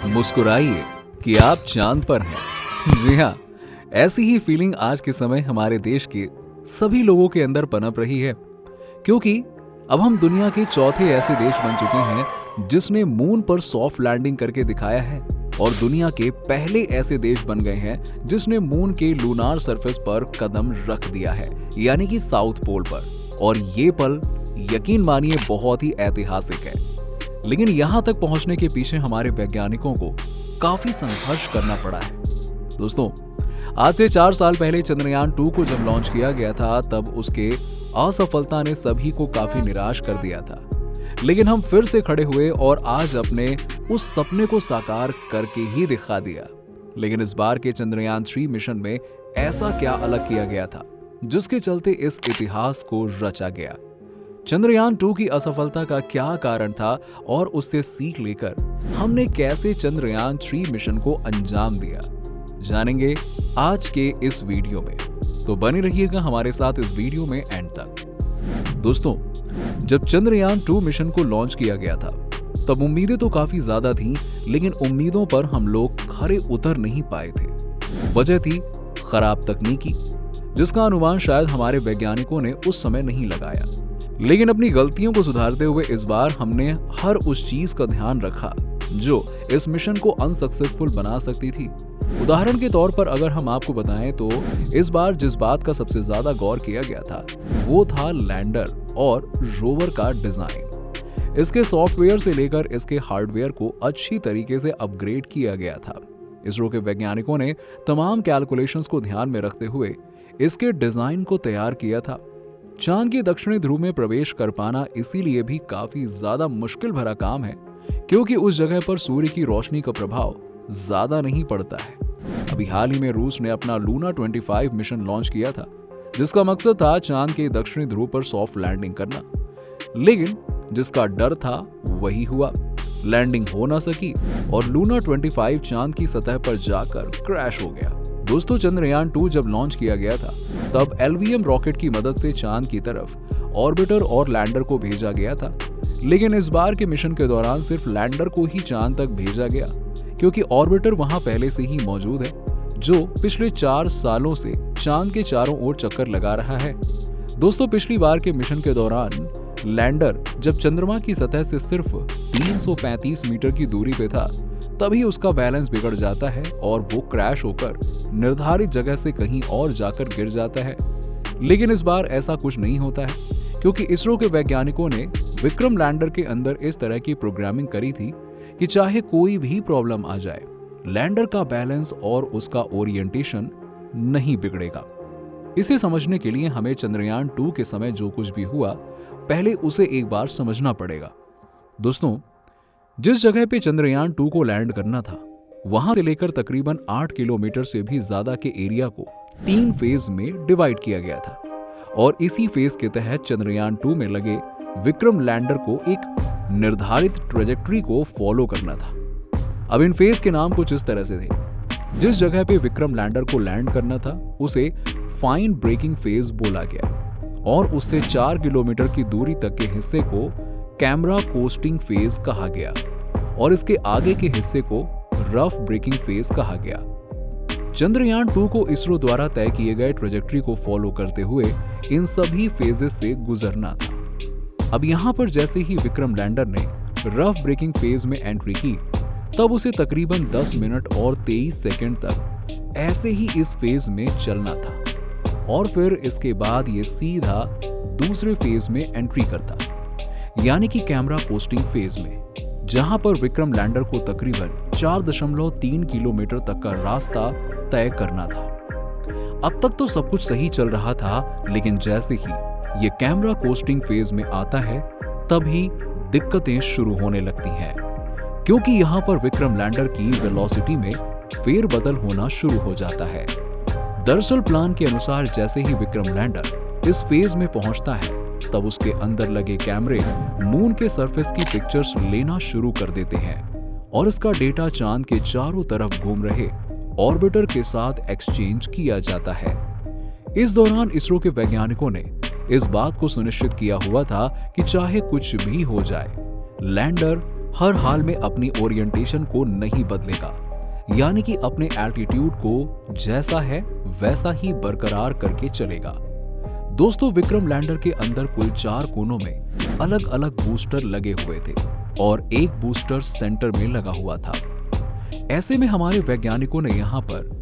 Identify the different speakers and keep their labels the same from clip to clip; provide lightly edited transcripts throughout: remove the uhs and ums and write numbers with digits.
Speaker 1: मुस्कुराइए कि आप चांद पर हैं। जी हाँ, ऐसी ही फीलिंग आज के समय हमारे देश के सभी लोगों के अंदर पनप रही है, क्योंकि अब हम दुनिया के चौथे ऐसे देश बन चुके हैं जिसने मून पर सॉफ्ट लैंडिंग करके दिखाया है, और दुनिया के पहले ऐसे देश बन गए हैं जिसने मून के लूनार सरफेस पर कदम रख दिया है, यानी कि साउथ पोल पर। और ये पल यकीन मानिए बहुत ही ऐतिहासिक है। लेकिन यहां तक पहुंचने के पीछे हमारे वैज्ञानिकों को काफी संघर्ष करना पड़ा है। दोस्तों, आज से 4 साल पहले चंद्रयान 2 को जब लॉन्च किया गया था, तब उसके असफलता ने सभी को काफी निराश कर दिया था। लेकिन हम फिर से खड़े हुए और आज अपने उस सपने को साकार करके ही दिखा दिया। लेकिन इस बार के चंद्रयान 3 मिशन में ऐसा क्या अलग किया गया था जिसके चलते इस इतिहास को रचा गया? चंद्रयान 2 की असफलता का क्या कारण था और उससे सीख लेकर हमने कैसे चंद्रयान 3 मिशन को अंजाम दिया, जानेंगे आज के इस वीडियो में। तो बने रहिएगा हमारे साथ इस वीडियो में एंड तक। दोस्तों, जब चंद्रयान 2 मिशन को लॉन्च किया गया था तब उम्मीदें तो काफी ज्यादा थीं, लेकिन उम्मीदों पर हम लोग खरे उतर नहीं पाए थे। वजह थी खराब तकनीकी, जिसका अनुमान शायद हमारे वैज्ञानिकों ने उस समय नहीं लगाया। लेकिन अपनी गलतियों को सुधारते हुए इस बार हमने हर उस चीज का ध्यान रखा जो इस मिशन को अनसक्सेसफुल बना सकती थी। उदाहरण के तौर पर अगर हम आपको बताएं तो इस बार जिस बात का सबसे ज्यादा गौर किया गया था वो था लैंडर और रोवर का डिजाइन। इसके सॉफ्टवेयर से लेकर इसके हार्डवेयर को अच्छी तरीके से अपग्रेड किया गया था। इसरो के वैज्ञानिकों ने तमाम कैलकुलेशंस को ध्यान में रखते हुए इसके डिजाइन को तैयार किया था। चांद के दक्षिणी ध्रुव में प्रवेश कर पाना इसीलिए भी काफी ज्यादा मुश्किल भरा काम है, क्योंकि उस जगह पर सूर्य की रोशनी का प्रभाव ज्यादा नहीं पड़ता है। अभी हाल ही में रूस ने अपना लूना 25 मिशन लॉन्च किया था, जिसका मकसद था चांद के दक्षिणी ध्रुव पर सॉफ्ट लैंडिंग करना। लेकिन जिसका डर था वही हुआ, लैंडिंग हो ना सकी और लूना 25 चांद की सतह पर जाकर क्रैश हो गया। दोस्तों, चंद्रयान 2 जब लॉन्च किया गया था तब LVM रॉकेट की मदद से चांद की तरफ ऑर्बिटर और लैंडर को भेजा गया था। लेकिन इस बार के मिशन के दौरान सिर्फ लैंडर को ही चांद तक भेजा गया, क्योंकि ऑर्बिटर वहां पहले से ही मौजूद है, जो पिछले 4 सालों से चांद के चारों ओर चक्कर लगा रहा है। दोस्तों, पिछली बार के मिशन के दौरान लैंडर जब चंद्रमा की सतह से सिर्फ 335 मीटर की दूरी पे था, तभी उसका बैलेंस बिगड़ जाता है और वो क्रैश होकर निर्धारित जगह से कहीं और जाकर गिर जाता है। लेकिन इस बार ऐसा कुछ नहीं होता है, क्योंकि इसरो के वैज्ञानिकों ने विक्रम लैंडर के अंदर इस तरह की प्रोग्रामिंग करी थी कि चाहे कोई भी प्रॉब्लम आ जाए, लैंडर का बैलेंस और उसका ओरिएंटेशन नहीं बिगड़ेगा। इसे समझने के लिए हमें चंद्रयान 2 के समय जो कुछ भी हुआ, पहले उसे एक बार समझना पड़ेगा। दोस्तों, जिस जगह पे चंद्रयान 2 को लैंड करना था, वहां से लेकर तकरीबन 8 किलोमीटर से भी ज्यादा के एरिया को 3 फेज में डिवाइड किया गया था, और इसी फेज के तहत चंद्रयान 2 में लगे विक्रम लैंडर को एक निर्धारित ट्रेजेक्टरी को फॉलो करना था। अब इन फेज के नाम कुछ इस तरह से थे। जिस जगह पे विक्रम लैंडर को लैंड करना था उसे फाइन ब्रेकिंग फेज बोला गया, और उससे 4 किलोमीटर की दूरी तक के हिस्से को कैमरा कोस्टिंग फेज कहा गया, और इसके आगे के हिस्से को रफ ब्रेकिंग फेज कहा गया। चंद्रयान 2 को इसरो द्वारा तय किए गए ट्रेजेक्टरी को फॉलो करते हुए इन सभी फेजेस से गुजरना था। अब यहां पर जैसे ही विक्रम लैंडर ने रफ ब्रेकिंग फेज में एंट्री की, तब उसे तकरीबन 10 मिनट और 23 सेकंड तक ऐसे ही इस फेज में चलना था, और फिर इसके बाद ये सीधा दूसरे फेज में एंट्री करता, यानी कि कैमरा पोस्टिंग फेज में, जहां पर विक्रम लैंडर को तकरीबन 4.3 किलोमीटर तक का रास्ता तय करना था। अब तक तो सब कुछ सही चल रहा था, लेकिन जैसे ही ये कैमरा कोस्टिंग फेज में आता है, तभी दिक्कतें शुरू होने लगती हैं, क्योंकि यहां पर विक्रम लैंडर की वेलोसिटी में फेरबदल होना शुरू हो जाता है। दरअसल प्लान के अनुसार जैसे ही विक्रम लैंडर इस फेज में पहुंचता है, तब उसके अंदर लगे कैमरे मून के सरफेस की पिक्चर्स लेना शुरू कर देते हैं, और इसका डेटा चांद के चारों तरफ घूम रहे ऑर्बिटर के साथ एक्सचेंज किया जाता है। इस दौरान इसरो के वैज्ञानिकों ने इस बात को सुनिश्चित किया हुआ था कि चाहे कुछ भी हो जाए, लैंडर हर हाल में अपनी ओरिएंटेशन को नहीं बदलेगा, यानी कि अपने एल्टीट्यूड को जैसा है वैसा ही बरकरार करके चलेगा। दोस्तों, विक्रम लैंडर के अंदर कुल 4 कोनों में अलग अलग बूस्टर लगे हुए थे और एक बूस्टर सेंटर में लगा हुआ था। ऐसे में हमारे वैज्ञानिकों ने यहाँ पर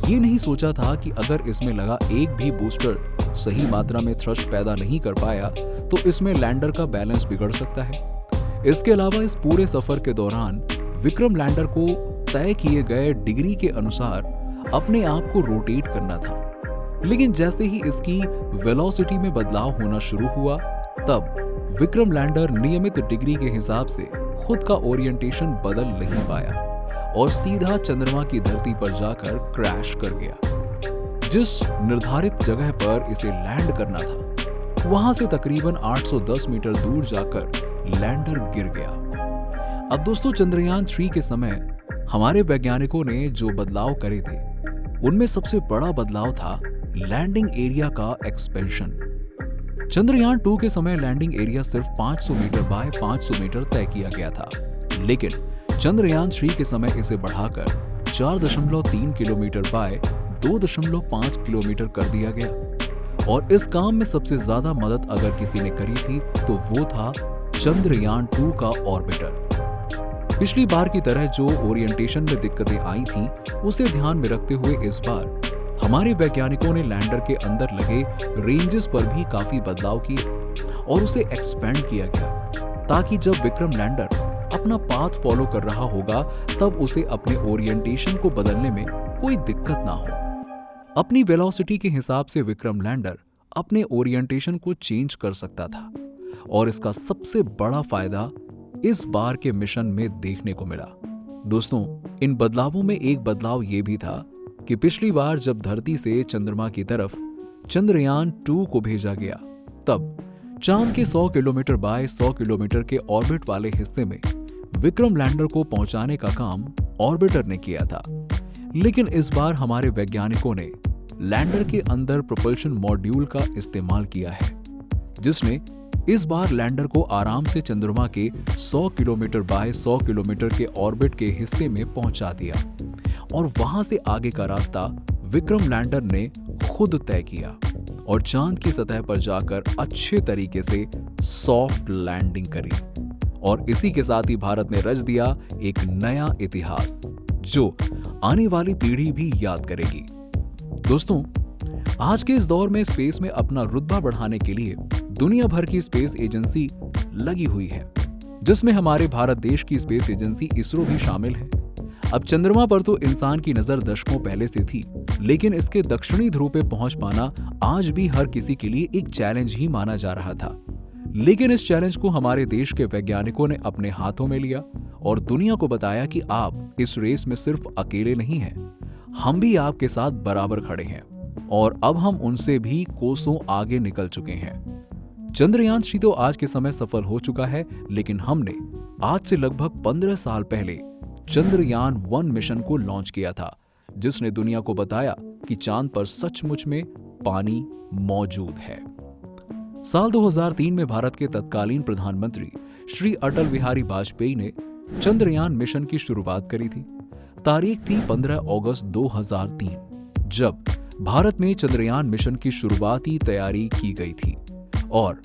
Speaker 1: ये नहीं सोचा था कि अगर इसमें लगा एक भी बूस्टर सही मात्रा में थ्रस्ट पैदा नहीं कर पाया तो इसमें लैंडर का बैलेंस बिगड़ सकता है। इसके अलावा इस पूरे सफर के दौरान विक्रम लैंडर को तय किए गए डिग्री के अनुसार अपने आप को रोटेट करना था, लेकिन जैसे ही इसकी वेलोसिटी में बदलाव होना शुरू हुआ तब विक्रम लैंडर नियमित डिग्री के हिसाब से खुद का ओरिएंटेशन बदल नहीं पाया और सीधा चंद्रमा की धरती पर जाकर क्रैश कर गया। जिस निर्धारित जगह पर इसे लैंड करना था वहां से तकरीबन 810 मीटर दूर जाकर लैंडर गिर गया। अब दोस्तों, चंद्रयान 3 के समय हमारे वैज्ञानिकों ने जो बदलाव करे थे उनमें सबसे बड़ा बदलाव था लैंडिंग एरिया का एक्सपेंशन। चंद्रयान 2 के समय लैंडिंग एरिया सिर्फ 500 मीटर बाय 500 मीटर तय किया गया था, लेकिन चंद्रयान 3 के समय इसे बढ़ाकर 4.3 किलोमीटर बाय 2.5 किलोमीटर कर दिया गया। और इस काम में सबसे ज्यादा मदद अगर किसी ने करी थी तो वो था चंद्रयान 2 का ऑर्बिटर। पिछली बार की तरह जो ओरिएंटेशन में दिक्कतें आई थीं, उसे ध्यान में रखते हुए इस बार हमारे वैज्ञानिकों ने लैंडर के अंदर लगे रेंजेस पर भी काफी बदलाव किए और उसे एक्सपेंड किया गया, ताकि जब विक्रम लैंडर अपना पाथ फॉलो कर रहा होगा तब उसे अपने ओरिएंटेशन को बदलने में कोई दिक्कत ना हो। अपनी वेलोसिटी के हिसाब से विक्रम लैंडर अपने ओरिएंटेशन को चेंज कर सकता था और इसका सबसे बड़ा फायदा इस बार के मिशन में देखने को मिला। दोस्तों, इन बदलावों में एक बदलाव यह भी था कि पिछली बार जब धरती से चंद्रमा की तरफ चंद्रयान 2 को भेजा गया तब चांद के 100 किलोमीटर बाय 100 किलोमीटर के ऑर्बिट वाले हिस्से में विक्रम लैंडर को पहुंचाने का काम ऑर्बिटर ने किया था। लेकिन इस बार हमारे वैज्ञानिकों ने लैंडर के अंदर प्रोपल्शन मॉड्यूल का इस्तेमाल किया है, जिसने इस बार लैंडर को आराम से चंद्रमा के 100 किलोमीटर बाय 100 किलोमीटर के ऑर्बिट के हिस्से में पहुंचा दिया और वहां से आगे का रास्ता विक्रम लैंडर ने खुद तय किया और चांद की सतह पर जाकर अच्छे तरीके से सॉफ्ट लैंडिंग करी। और इसी के साथ ही भारत ने रच दिया एक नया इतिहास जो आने वाली पीढ़ी भी याद करेगी। दोस्तों, आज के इस दौर में स्पेस में अपना रुतबा बढ़ाने के लिए दुनिया भर की स्पेस एजेंसी लगी हुई है, जिसमें हमारे भारत देश की स्पेस एजेंसी इसरो भी शामिल है। अब चंद्रमा पर तो इंसान की नजर दशकों पहले से थी, लेकिन इसके दक्षिणी ध्रुव पे पहुंच पाना आज भी हर किसी के लिए एक चैलेंज ही माना जा रहा था। लेकिन इस चैलेंज को हमारे देश के वैज्ञानिकों ने अपने हाथों में लिया और दुनिया को बताया कि आप इस रेस में सिर्फ अकेले नहीं हैं, हम भी आपके साथ बराबर खड़े हैं और अब हम उनसे भी कोसों आगे निकल चुके हैं। चंद्रयान 3 तो आज के समय सफल हो चुका है, लेकिन हमने आज से लगभग 15 साल पहले चंद्रयान 1 मिशन को लॉन्च किया था, जिसने दुनिया को बताया कि चांद पर सचमुच में पानी मौजूद है। साल 2003 में भारत के तत्कालीन प्रधानमंत्री श्री अटल बिहारी वाजपेयी ने चंद्रयान मिशन की शुरुआत करी थी। तारीख थी 15 अगस्त 2003, जब भारत में चंद्रयान मिशन की शुरुआती तैयारी की गई थी और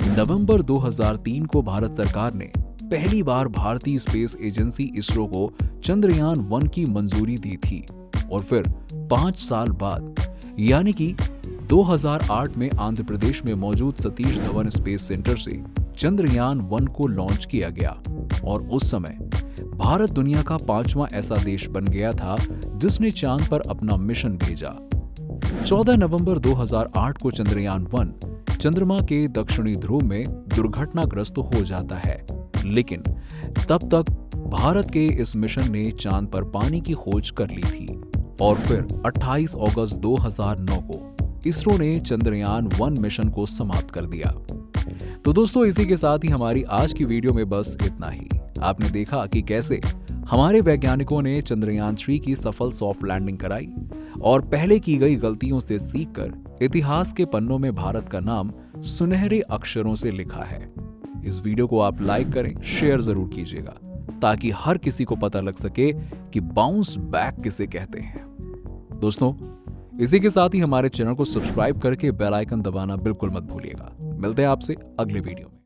Speaker 1: नवंबर 2003 को भारत सरकार ने पहली बार भारतीय स्पेस एजेंसी इसरो को चंद्रयान 1 की मंजूरी दी थी और फिर 5 साल बाद यानी कि 2008 में आंध्र प्रदेश में मौजूद सतीश धवन स्पेस सेंटर से चंद्रयान 1 को लॉन्च किया गया और उस समय भारत दुनिया का 5वां ऐसा देश बन गया था जिसने चांद पर अपना मिशन भेजा। 14 नवंबर 2008 को चंद्रयान 1 चंद्रमा के दक्षिणी ध्रुव में दुर्घटनाग्रस्त हो जाता है, लेकिन तब तक भारत के इस मिशन ने चांद पर पानी की खोज कर ली थी और फिर 28 अगस्त 2009 को इसरो ने चंद्रयान 1 मिशन को समाप्त कर दिया। तो दोस्तों, इसी के साथ ही हमारी आज की वीडियो में बस इतना ही। आपने देखा कि कैसे हमारे वैज्ञानिकों ने चंद्रयान 3 की सफल सॉफ्ट लैंडिंग कराई और पहले की गई गलतियों से सीखकर इतिहास के पन्नों में भारत का नाम सुनहरे अक्षरों से लिखा है। इस वीडियो को आप लाइक करें, शेयर जरूर कीजिएगा ताकि हर किसी को पता लग सके कि बाउंस बैक किसे कहते हैं। दोस्तों, इसी के साथ ही हमारे चैनल को सब्सक्राइब करके बेल आइकन दबाना बिल्कुल मत भूलिएगा। मिलते हैं आपसे अगले वीडियो में।